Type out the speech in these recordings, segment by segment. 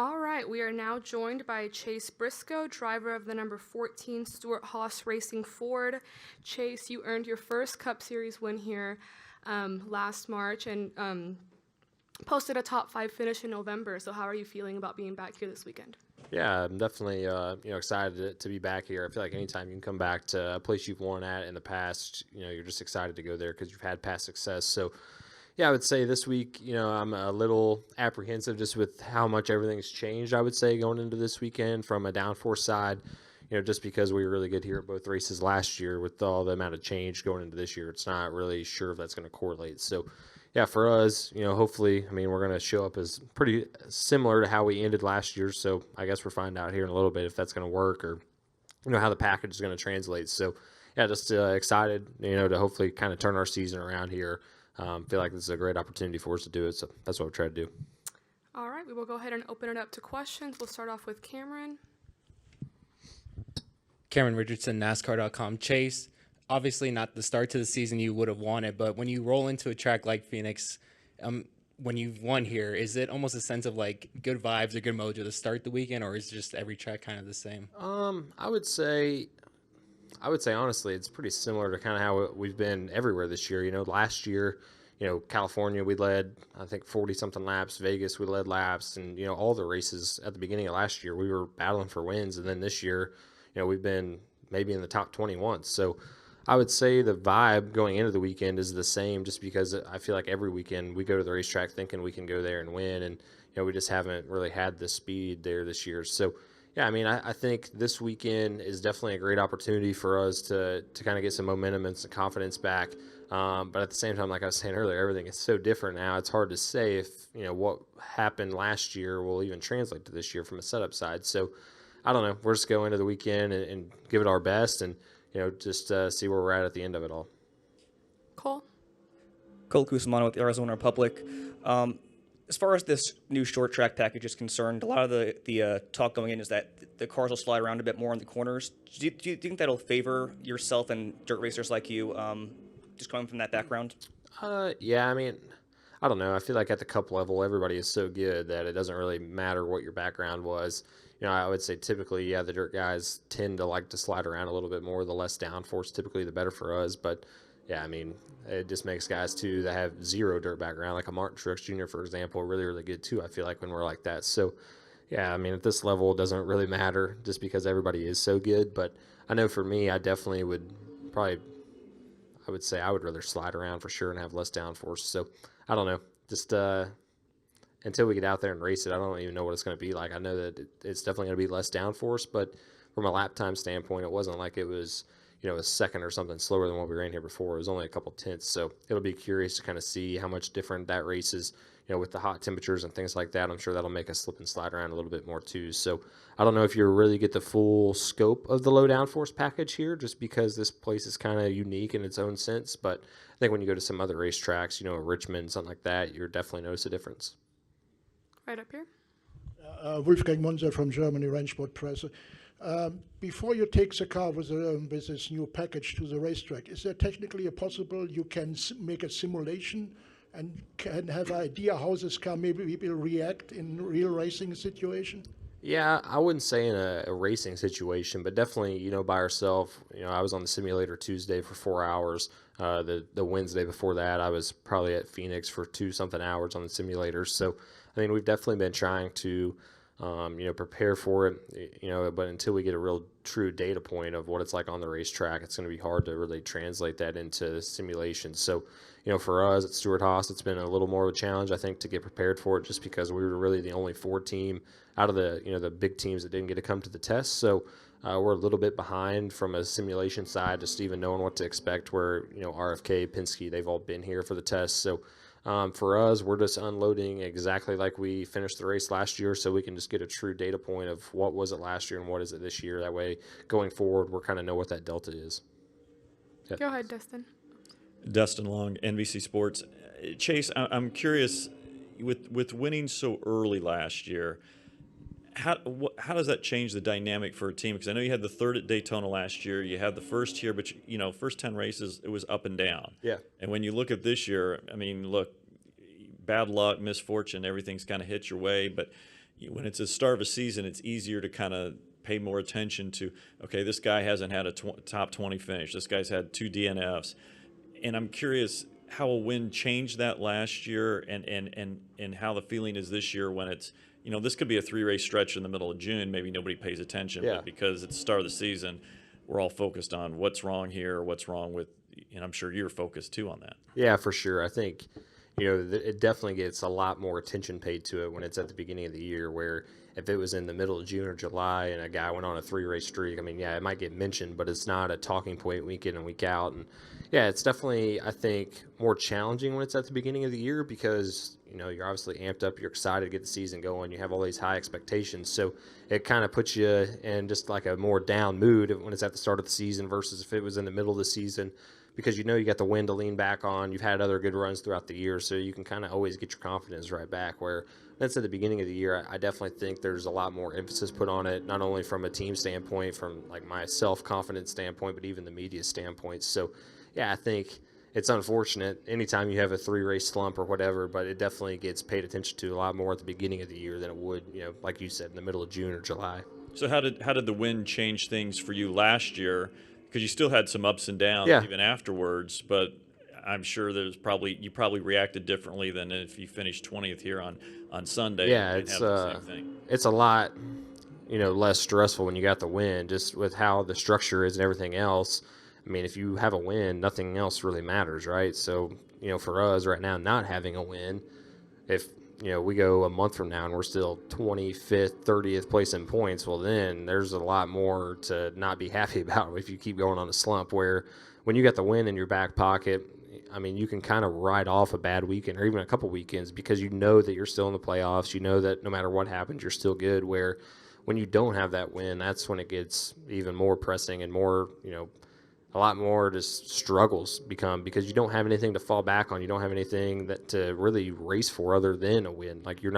All right, we are now joined by Chase Briscoe, driver of the number 14 Stuart Haas Racing Ford. Chase, you earned your first Cup Series win here last March and posted a top 5 finish in November. So how are you feeling about being back here this weekend? Yeah, I'm definitely excited to be back here. I feel like anytime you can come back to a place you've won at in the past, you're just excited to go there because you've had past success. So yeah, I would say this week, I'm a little apprehensive just with how much everything's changed, I would say, going into this weekend from a downforce side, just because we were really good here at both races last year with all the amount of change going into this year. It's not really sure if that's going to correlate. So yeah, for us, hopefully, we're going to show up as pretty similar to how we ended last year. So I guess we'll find out here in a little bit if that's going to work or, how the package is going to translate. So yeah, just excited, to hopefully kind of turn our season around here. Feel like this is a great opportunity for us to do it. So that's what we'll try to do. All right, we will go ahead and open it up to questions. We'll start off with Cameron. Cameron Richardson, NASCAR.com. Chase, obviously not the start to the season you would have wanted, but when you roll into a track like Phoenix, when you've won here, is it almost a sense of like good vibes or good mojo to start the weekend, or is just every track kind of the same? I would say honestly, it's pretty similar to kind of how we've been everywhere this year. Last year, California, we led, I think, 40-something laps. Vegas, we led laps. And, all the races at the beginning of last year, we were battling for wins. And then this year, we've been maybe in the top 20 once. So I would say the vibe going into the weekend is the same just because I feel like every weekend we go to the racetrack thinking we can go there and win. And, we just haven't really had the speed there this year. So, yeah, I think this weekend is definitely a great opportunity for us to kind of get some momentum and some confidence back. But at the same time, like I was saying earlier, everything is so different now. It's hard to say if, what happened last year will even translate to this year from a setup side. So I don't know. We're just going into the weekend and give it our best and, just see where we're at the end of it all. Cole? Cole Cusimano with the Arizona Republic. As far as this new short track package is concerned, a lot of the talk going in is that the cars will slide around a bit more in the corners. Do you think that'll favor yourself and dirt racers like you, just coming from that background? Yeah, I don't know. I feel like at the Cup level, everybody is so good that it doesn't really matter what your background was. I would say typically, yeah, the dirt guys tend to like to slide around a little bit more. The less downforce, typically, the better for us. But yeah, it just makes guys, too, that have zero dirt background, like a Martin Truex Jr., for example, really, really good, too, I feel like, when we're like that. So, yeah, at this level, it doesn't really matter just because everybody is so good. But I know for me, I definitely would I would say I would rather slide around for sure and have less downforce. So, I don't know. Just until we get out there and race it, I don't even know what it's going to be like. I know that it's definitely going to be less downforce, but from a lap time standpoint, it wasn't like it was – a second or something slower than what we ran here before. It was only a couple tenths. So it'll be curious to kind of see how much different that race is, with the hot temperatures and things like that. I'm sure that'll make us slip and slide around a little bit more too. So I don't know if you really get the full scope of the low downforce package here just because this place is kind of unique in its own sense. But I think when you go to some other racetracks, Richmond, something like that, you'll definitely notice a difference. Right up here. Wolfgang Munzer from Germany, Rennsport Presse. Before you take the car with this new package to the racetrack, is there technically a possible you can make a simulation and can have an idea how this car maybe will react in real racing situation? Yeah, I wouldn't say in a racing situation, but definitely, by ourselves. I was on the simulator Tuesday for 4 hours. The Wednesday before that, I was probably at Phoenix for 2-something hours on the simulator. So, we've definitely been trying to prepare for it, but until we get a real true data point of what it's like on the racetrack, it's going to be hard to really translate that into simulation. So, for us at Stuart Haas, it's been a little more of a challenge, I think, to get prepared for it just because we were really the only Ford team out of the big teams that didn't get to come to the test. So we're a little bit behind from a simulation side, just even knowing what to expect where, RFK, Penske, they've all been here for the test. So for us, we're just unloading exactly like we finished the race last year so we can just get a true data point of what was it last year and what is it this year. That way, going forward, we're kind of know what that delta is. Yeah. Go ahead, Dustin. Dustin Long, NBC Sports. Chase, I'm curious, with winning so early last year, how does that change the dynamic for a team? Because I know you had the third at Daytona last year. You had the first here, but, first 10 races, it was up and down. Yeah. And when you look at this year, look, bad luck, misfortune, everything's kind of hit your way. But, when it's the start of a season, it's easier to kind of pay more attention to, okay, this guy hasn't had a top 20 finish. This guy's had 2 DNFs. And I'm curious how a win changed that last year and how the feeling is this year when it's, this could be a 3-race stretch in the middle of June. Maybe nobody pays attention, Yeah. but because it's the start of the season, we're all focused on what's wrong here, what's wrong with, and I'm sure you're focused too on that. Yeah, for sure. I think, it definitely gets a lot more attention paid to it when it's at the beginning of the year, where if it was in the middle of June or July and a guy went on a 3-race streak, I mean, yeah, it might get mentioned, but it's not a talking point week in and week out. And yeah, it's definitely, I think, more challenging when it's at the beginning of the year because, you're obviously amped up, you're excited to get the season going, you have all these high expectations. So it kind of puts you in just like a more down mood when it's at the start of the season versus if it was in the middle of the season, because you got the win to lean back on. You've had other good runs throughout the year, so you can kind of always get your confidence right back. Where that's at the beginning of the year, I definitely think there's a lot more emphasis put on it, not only from a team standpoint, from like my self-confidence standpoint, but even the media standpoint. So, yeah, I think it's unfortunate anytime you have a 3-race slump or whatever, but it definitely gets paid attention to a lot more at the beginning of the year than it would, like you said, in the middle of June or July. So how did the win change things for you last year? Because you still had some ups and downs even afterwards, but I'm sure you probably reacted differently than if you finished 20th here on Sunday. Yeah, and have the same thing. It's a lot, less stressful when you got the win, just with how the structure is and everything else. I mean, if you have a win, nothing else really matters, right? So, for us right now, not having a win, if we go a month from now and we're still 25th, 30th place in points, well, then there's a lot more to not be happy about if you keep going on a slump, where when you got the win in your back pocket, I mean, you can kind of write off a bad weekend or even a couple weekends because you know that you're still in the playoffs. You know that no matter what happens, you're still good, where when you don't have that win, that's when it gets even more pressing and more, a lot more just struggles become because you don't have anything to fall back on. You don't have anything that to really race for other than a win. Like if you're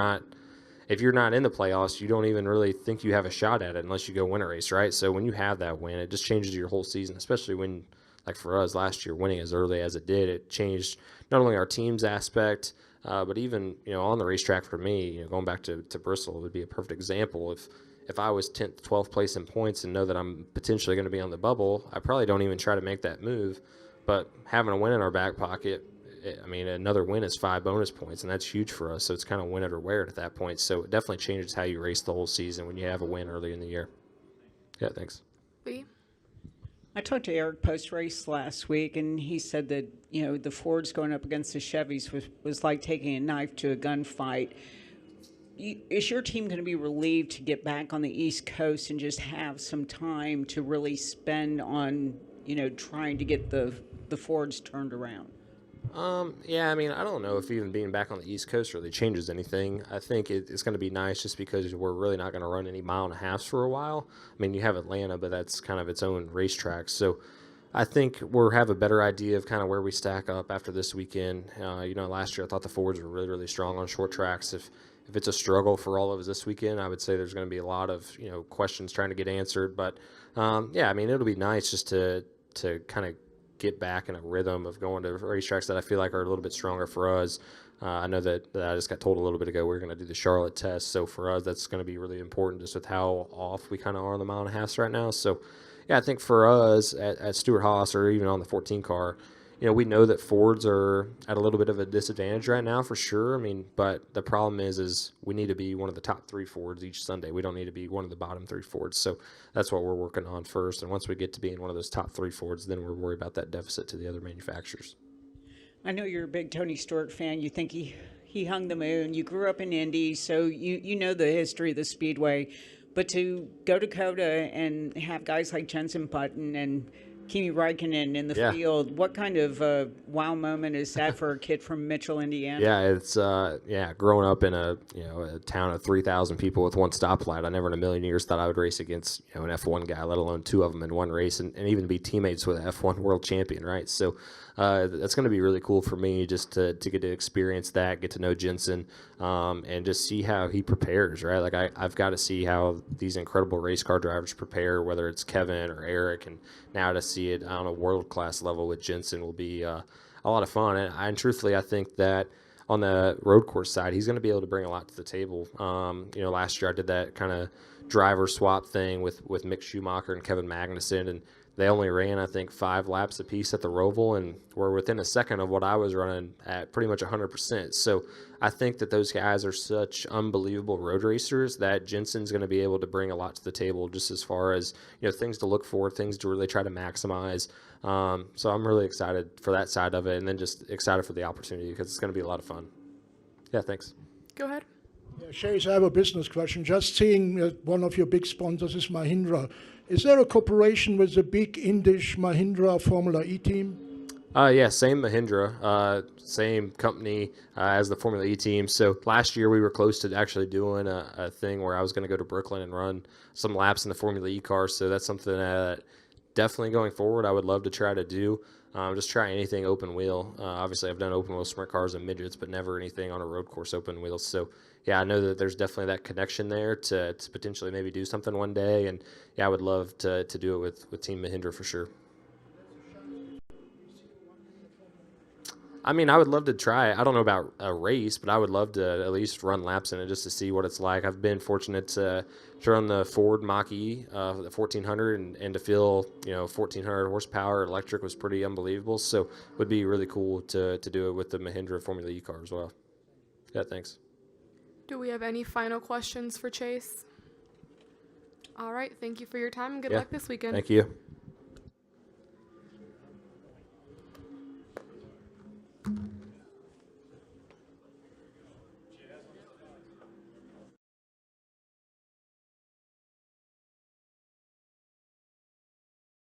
not in the playoffs, you don't even really think you have a shot at it unless you go win a race, right? So when you have that win, it just changes your whole season, especially when, like for us last year, winning as early as it did, it changed not only our team's aspect, but even, on the racetrack for me, going back to Bristol would be a perfect example. If I was 10th, 12th place in points and know that I'm potentially going to be on the bubble, I probably don't even try to make that move. But having a win in our back pocket, I mean, another win is 5 bonus points, and that's huge for us. So it's kind of win it or wear it at that point. So it definitely changes how you race the whole season when you have a win early in the year. Yeah, thanks. Lee? I talked to Eric post-race last week, and he said that, the Fords going up against the Chevys was like taking a knife to a gunfight. Is your team going to be relieved to get back on the East Coast and just have some time to really spend on, trying to get the Fords turned around? Yeah, I mean, I don't know if even being back on the East Coast really changes anything. I think it's going to be nice just because we're really not going to run any 1.5 miles for a while. I mean, you have Atlanta, but that's kind of its own racetrack. So I think we'll have a better idea of kind of where we stack up after this weekend. Last year I thought the Fords were really, really strong on short tracks. If it's a struggle for all of us this weekend, I would say there's going to be a lot of questions trying to get answered. But yeah, I mean, it'll be nice just to kind of get back in a rhythm of going to racetracks that I feel like are a little bit stronger for us. I know that I just got told a little bit ago we're going to do the Charlotte test, so for us that's going to be really important just with how off we kind of are on the 1.5 miles right now. So yeah, I think for us at Stewart Haas or even on the 14 car, we know that Fords are at a little bit of a disadvantage right now for sure. I mean, but the problem is we need to be one of the top 3 Fords each Sunday. We don't need to be one of the bottom 3 Fords. So that's what we're working on first. And once we get to being one of those top 3 Fords, then we're worried about that deficit to the other manufacturers. I know you're a big Tony Stewart fan. You think he hung the moon. You grew up in Indy, so you know the history of the Speedway. But to go to COTA and have guys like Jensen Button and Kimi Räikkönen in the field, what kind of wow moment is that for a kid from Mitchell, Indiana? Yeah, it's growing up in a town of 3,000 people with one stoplight. I never in a million years thought I would race against an F1 guy, let alone 2 of them in one race, and even be teammates with an F1 world champion, right? So that's going to be really cool for me just to get to experience that, get to know Jensen, and just see how he prepares, right? Like I've got to see how these incredible race car drivers prepare, whether it's Kevin or Eric, and now to see it on a world-class level with Jensen will be a lot of fun. And truthfully, I think that on the road course side, he's going to be able to bring a lot to the table. Last year I did that kind of driver swap thing with Mick Schumacher and Kevin Magnussen, and they only ran, I think, 5 laps apiece at the Roval, and were within a second of what I was running at pretty much 100%. So I think that those guys are such unbelievable road racers that Jensen's going to be able to bring a lot to the table, just as far as things to look for, things to really try to maximize. So I'm really excited for that side of it, and then just excited for the opportunity because it's going to be a lot of fun. Yeah, thanks. Go ahead. Chase, I have a business question. Just seeing one of your big sponsors is Mahindra. Is there a cooperation with the big Indish Mahindra Formula E team? Yeah, same Mahindra, same company as the Formula E team. So last year we were close to actually doing a thing where I was going to go to Brooklyn and run some laps in the Formula E car. So that's something that definitely going forward I would love to try to do. Just try anything open wheel. Obviously I've done open wheel sprint cars and midgets, but never anything on a road course open wheels. So yeah, I know that there's definitely that connection there to potentially maybe do something one day. And yeah, I would love to do it with Team Mahindra for sure. I mean, I would love to try it. I don't know about a race, but I would love to at least run laps in it just to see what it's like. I've been fortunate to run the Ford Mach-E, the 1400, and to feel, 1400 horsepower electric was pretty unbelievable. So it would be really cool to do it with the Mahindra Formula E car as well. Yeah, thanks. Do we have any final questions for Chase? All right. Thank you for your time and good Yeah. luck this weekend. Thank you.